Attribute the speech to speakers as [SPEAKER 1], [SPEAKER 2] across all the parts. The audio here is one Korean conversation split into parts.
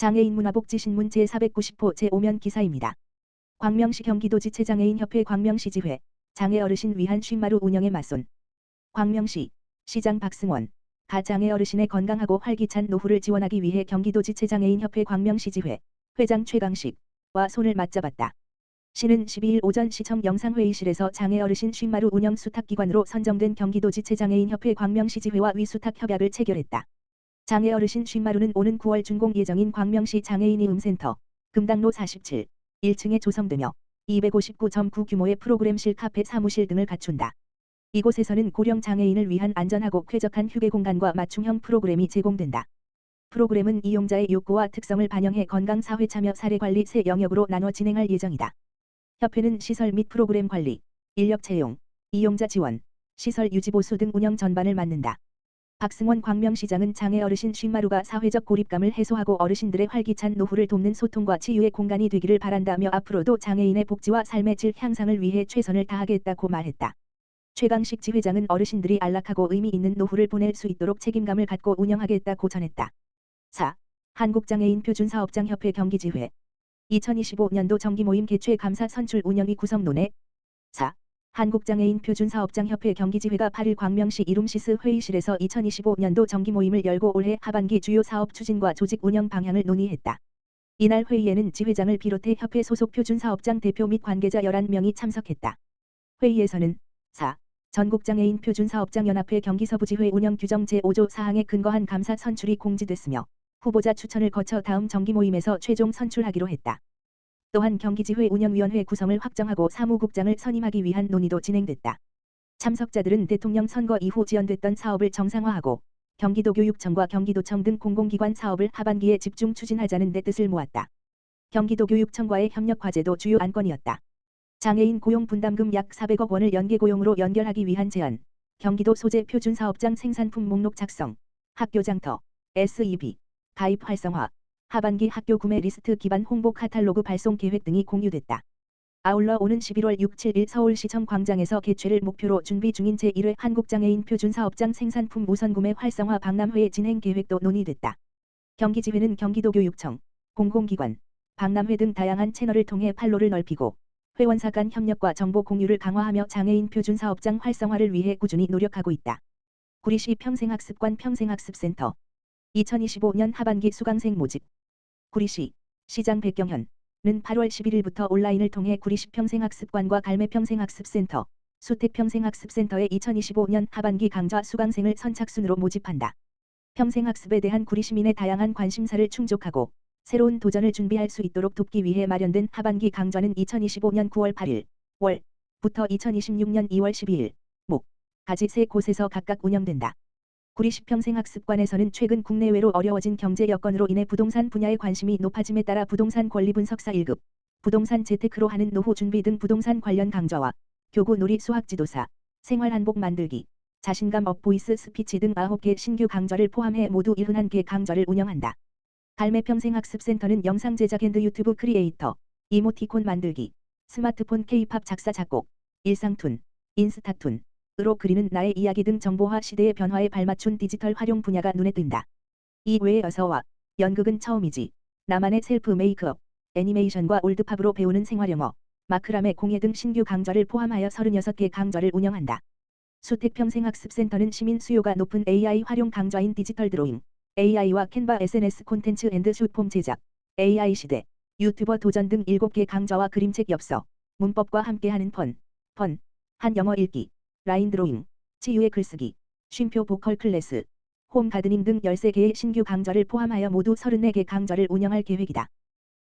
[SPEAKER 1] 장애인 문화복지신문 제490호 제5면 기사입니다. 광명시 경기도지체장애인협회 광명시지회 장애어르신 위한 쉰마루 운영에 맞선 광명시 시장 박승원 가장애어르신의 건강하고 활기찬 노후를 지원하기 위해 경기도지체장애인협회 광명시지회 회장 최강식과 손을 맞잡았다. 시는 12일 오전 시청 영상회의실에서 장애어르신 쉰마루 운영 수탁기관으로 선정된 경기도지체장애인협회 광명시지회와 위수탁협약을 체결했다. 장애어르신 쉰마루는 오는 9월 준공 예정인 광명시 장애인이음센터 금당로 47, 1층에 조성되며 259.9 규모의 프로그램실 카페 사무실 등을 갖춘다. 이곳에서는 고령 장애인을 위한 안전하고 쾌적한 휴게 공간과 맞춤형 프로그램이 제공된다. 프로그램은 이용자의 욕구와 특성을 반영해 건강 사회 참여 사례 관리 세 영역으로 나눠 진행할 예정이다. 협회는 시설 및 프로그램 관리, 인력 채용, 이용자 지원, 시설 유지 보수 등 운영 전반을 맡는다. 박승원 광명시장은 장애어르신 쉰마루가 사회적 고립감을 해소하고 어르신들의 활기찬 노후를 돕는 소통과 치유의 공간이 되기를 바란다며 앞으로도 장애인의 복지와 삶의 질 향상을 위해 최선을 다하겠다고 말했다. 최강식 지회장은 어르신들이 안락하고 의미 있는 노후를 보낼 수 있도록 책임감을 갖고 운영하겠다고 전했다. 4. 한국장애인표준사업장협회 경기지회 2025년도 정기모임 개최 감사 선출 운영위 구성론에 4. 한국장애인표준사업장협회 경기지회가 8일 광명시 이룸시스 회의실에서 2025년도 정기모임을 열고 올해 하반기 주요 사업 추진과 조직 운영 방향을 논의했다. 이날 회의에는 지회장을 비롯해 협회 소속 표준사업장 대표 및 관계자 11명이 참석했다. 회의에서는 4. 전국장애인 표준사업장연합회 경기서부지회 운영 규정 제5조 사항에 근거한 감사 선출이 공지됐으며 후보자 추천을 거쳐 다음 정기모임에서 최종 선출하기로 했다. 또한 경기지회 운영위원회 구성을 확정하고 사무국장을 선임하기 위한 논의도 진행됐다. 참석자들은 대통령 선거 이후 지연됐던 사업을 정상화하고 경기도교육청과 경기도청 등 공공기관 사업을 하반기에 집중 추진하자는 데 뜻을 모았다. 경기도교육청과의 협력 과제도 주요 안건이었다. 장애인 고용 분담금 약 400억 원을 연계고용으로 연결하기 위한 제안, 경기도 소재 표준사업장 생산품 목록 작성, 학교 장터, SEB, 가입 활성화, 하반기 학교 구매 리스트 기반 홍보 카탈로그 발송 계획 등이 공유됐다. 아울러 오는 11월 6, 7일 서울시청 광장에서 개최를 목표로 준비 중인 제1회 한국장애인 표준사업장 생산품 우선구매 활성화 박람회 진행 계획도 논의됐다. 경기지회는 경기도교육청, 공공기관, 박람회 등 다양한 채널을 통해 판로를 넓히고 회원사 간 협력과 정보 공유를 강화하며 장애인 표준사업장 활성화를 위해 꾸준히 노력하고 있다. 구리시 평생학습관 평생학습센터 2025년 하반기 수강생 모집 구리시 시장 백경현은 8월 11일부터 온라인을 통해 구리시 평생학습관과 갈매 평생학습센터, 수택 평생학습센터의 2025년 하반기 강좌 수강생을 선착순으로 모집한다. 평생학습에 대한 구리 시민의 다양한 관심사를 충족하고 새로운 도전을 준비할 수 있도록 돕기 위해 마련된 하반기 강좌는 2025년 9월 8일 월부터 2026년 2월 12일 목까지 세 곳에서 각각 운영된다. 구리시 평생학습관에서는 최근 국내외로 어려워진 경제 여건으로 인해 부동산 분야에 관심이 높아짐에 따라 부동산 권리 분석사 1급, 부동산 재테크로 하는 노후 준비 등 부동산 관련 강좌와 교구 놀이 수학 지도사, 생활 한복 만들기, 자신감 업 보이스 스피치 등 9개 신규 강좌를 포함해 모두 71개 강좌를 운영한다. 갈매 평생학습센터는 영상 제작 앤드 유튜브 크리에이터, 이모티콘 만들기, 스마트폰 K-팝 작사 작곡, 일상툰, 인스타툰, 으로 그리는 나의 이야기 등 정보화 시대의 변화에 발맞춘 디지털 활용 분야가 눈에 띈다. 이 외에 여서와 연극은 처음이지, 나만의 셀프 메이크업, 애니메이션과 올드팝으로 배우는 생활영어, 마크라메 공예 등 신규 강좌를 포함하여 36개 강좌를 운영한다. 수택 평생학습센터는 시민 수요가 높은 AI 활용 강좌인 디지털 드로잉, AI와 캔바 SNS 콘텐츠 앤드 숏폼 제작, AI 시대, 유튜버 도전 등 7개 강좌와 그림책 엽서, 문법과 함께하는 한 영어 읽기, 라인 드로잉, 치유의 글쓰기, 쉼표 보컬 클래스, 홈 가드닝 등 13개의 신규 강좌를 포함하여 모두 34개 강좌를 운영할 계획이다.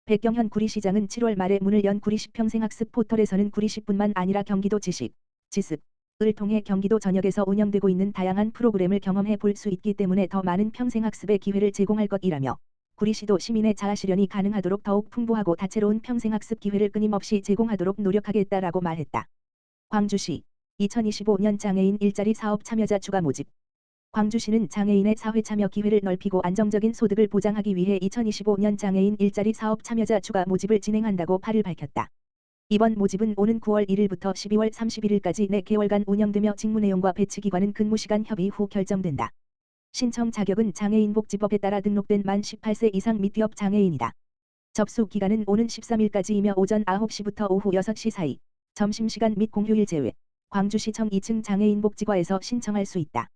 [SPEAKER 1] 백경현 구리시장은 7월 말에 문을 연 구리시 평생학습 포털에서는 구리시뿐만 아니라 경기도 지식, 지습을 통해 경기도 전역에서 운영되고 있는 다양한 프로그램을 경험해 볼 수 있기 때문에 더 많은 평생학습의 기회를 제공할 것이라며 구리시도 시민의 자아 실현이 가능하도록 더욱 풍부하고 다채로운 평생학습 기회를 끊임없이 제공하도록 노력하겠다라고 말했다. 광주시 2025년 장애인 일자리 사업 참여자 추가 모집 광주시는 장애인의 사회 참여 기회를 넓히고 안정적인 소득을 보장하기 위해 2025년 장애인 일자리 사업 참여자 추가 모집을 진행한다고 8일 밝혔다. 이번 모집은 오는 9월 1일부터 12월 31일까지 4개월간 운영되며 직무 내용과 배치 기관은 근무시간 협의 후 결정된다. 신청 자격은 장애인복지법에 따라 등록된 만 18세 이상 및 뛰업 장애인이다. 접수 기간은 오는 13일까지이며 오전 9시부터 오후 6시 사이, 점심시간 및 공휴일 제외, 광주시청 2층 장애인복지과에서 신청할 수 있다.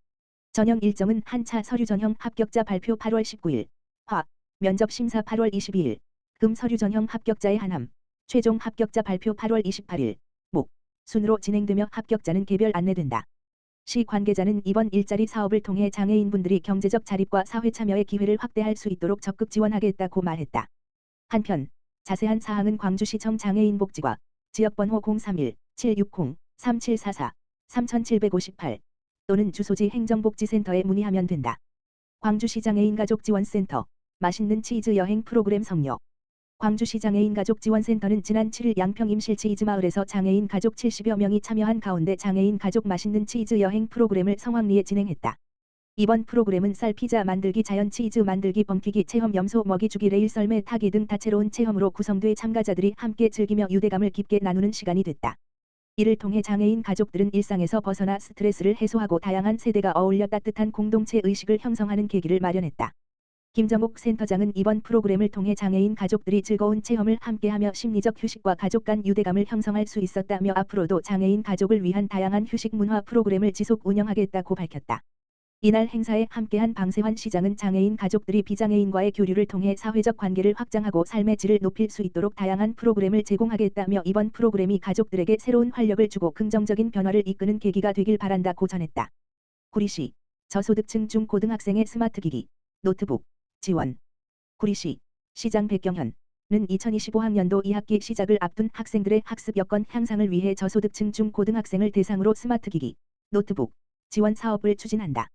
[SPEAKER 1] 전형 일정은 한차 서류 전형 합격자 발표 8월 19일, 화, 면접 심사 8월 22일, 금 서류 전형 합격자의 한함, 최종 합격자 발표 8월 28일, 목, 순으로 진행되며 합격자는 개별 안내된다. 시 관계자는 이번 일자리 사업을 통해 장애인분들이 경제적 자립과 사회 참여의 기회를 확대할 수 있도록 적극 지원하겠다고 말했다. 한편 자세한 사항은 광주시청 장애인복지과 지역번호 031-760-3744 3758 또는 주소지 행정복지센터에 문의하면 된다. 광주시 장애인가족지원센터 맛있는 치즈 여행 프로그램 성료. 광주시 장애인가족지원센터는 지난 7일 양평 임실치 이즈마을에서 장애인 가족 70여 명이 참여한 가운데 장애인 가족 맛있는 치즈 여행 프로그램을 성황리에 진행했다. 이번 프로그램은 쌀 피자 만들기, 자연 치즈 만들기, 뻥튀기 체험, 염소 먹이 주기, 레일 썰매 타기 등 다채로운 체험으로 구성돼 참가자들이 함께 즐기며 유대감을 깊게 나누는 시간이 됐다. 이를 통해 장애인 가족들은 일상에서 벗어나 스트레스를 해소하고 다양한 세대가 어울려 따뜻한 공동체 의식을 형성하는 계기를 마련했다. 김정옥 센터장은 이번 프로그램을 통해 장애인 가족들이 즐거운 체험을 함께하며 심리적 휴식과 가족 간 유대감을 형성할 수 있었다며 앞으로도 장애인 가족을 위한 다양한 휴식 문화 프로그램을 지속 운영하겠다고 밝혔다. 이날 행사에 함께한 방세환 시장은 장애인 가족들이 비장애인과의 교류를 통해 사회적 관계를 확장하고 삶의 질을 높일 수 있도록 다양한 프로그램을 제공하겠다며 이번 프로그램이 가족들에게 새로운 활력을 주고 긍정적인 변화를 이끄는 계기가 되길 바란다고 전했다. 구리시 저소득층 중고등학생의 스마트기기, 노트북 지원. 구리시 시장 백경현은 2025학년도 2학기 시작을 앞둔 학생들의 학습 여건 향상을 위해 저소득층 중고등학생을 대상으로 스마트기기, 노트북 지원 사업을 추진한다.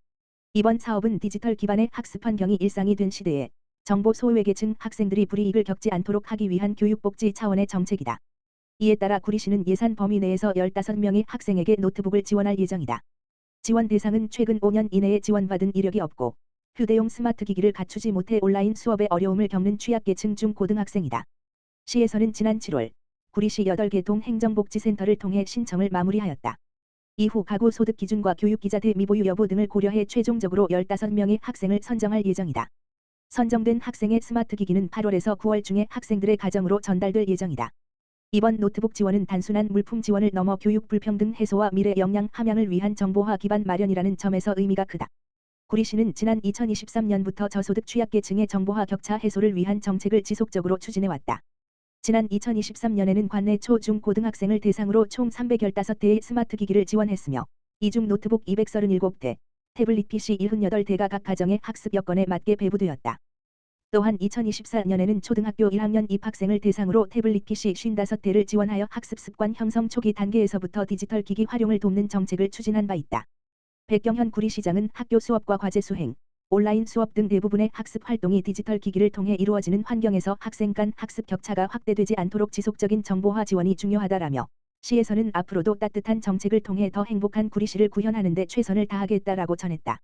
[SPEAKER 1] 이번 사업은 디지털 기반의 학습 환경이 일상이 된 시대에 정보 소외계층 학생들이 불이익을 겪지 않도록 하기 위한 교육복지 차원의 정책이다. 이에 따라 구리시는 예산 범위 내에서 15명의 학생에게 노트북을 지원할 예정이다. 지원 대상은 최근 5년 이내에 지원받은 이력이 없고 휴대용 스마트기기를 갖추지 못해 온라인 수업에 어려움을 겪는 취약계층 중고등학생이다. 시에서는 지난 7월 구리시 8개 동 행정복지센터를 통해 신청을 마무리하였다. 이후 가구 소득 기준과 교육기자재 미보유 여부 등을 고려해 최종적으로 15명의 학생을 선정할 예정이다. 선정된 학생의 스마트기기는 8월에서 9월 중에 학생들의 가정으로 전달될 예정이다. 이번 노트북 지원은 단순한 물품 지원을 넘어 교육 불평등 해소와 미래 역량 함양을 위한 정보화 기반 마련이라는 점에서 의미가 크다. 구리시는 지난 2023년부터 저소득 취약계층의 정보화 격차 해소를 위한 정책을 지속적으로 추진해왔다. 지난 2023년에는 관내 초, 중, 고등학생을 대상으로 총 315대의 스마트기기를 지원했으며 이 중 노트북 237대, 태블릿 PC 78대가 각 가정의 학습 여건에 맞게 배부되었다. 또한 2024년에는 초등학교 1학년 입학생을 대상으로 태블릿 PC 55대를 지원하여 학습 습관 형성 초기 단계에서부터 디지털 기기 활용을 돕는 정책을 추진한 바 있다. 백경현 구리시장은 학교 수업과 과제 수행, 온라인 수업 등 대부분의 학습 활동이 디지털 기기를 통해 이루어지는 환경에서 학생 간 학습 격차가 확대되지 않도록 지속적인 정보화 지원이 중요하다라며 시에서는 앞으로도 따뜻한 정책을 통해 더 행복한 구리시를 구현하는 데 최선을 다하겠다라고 전했다.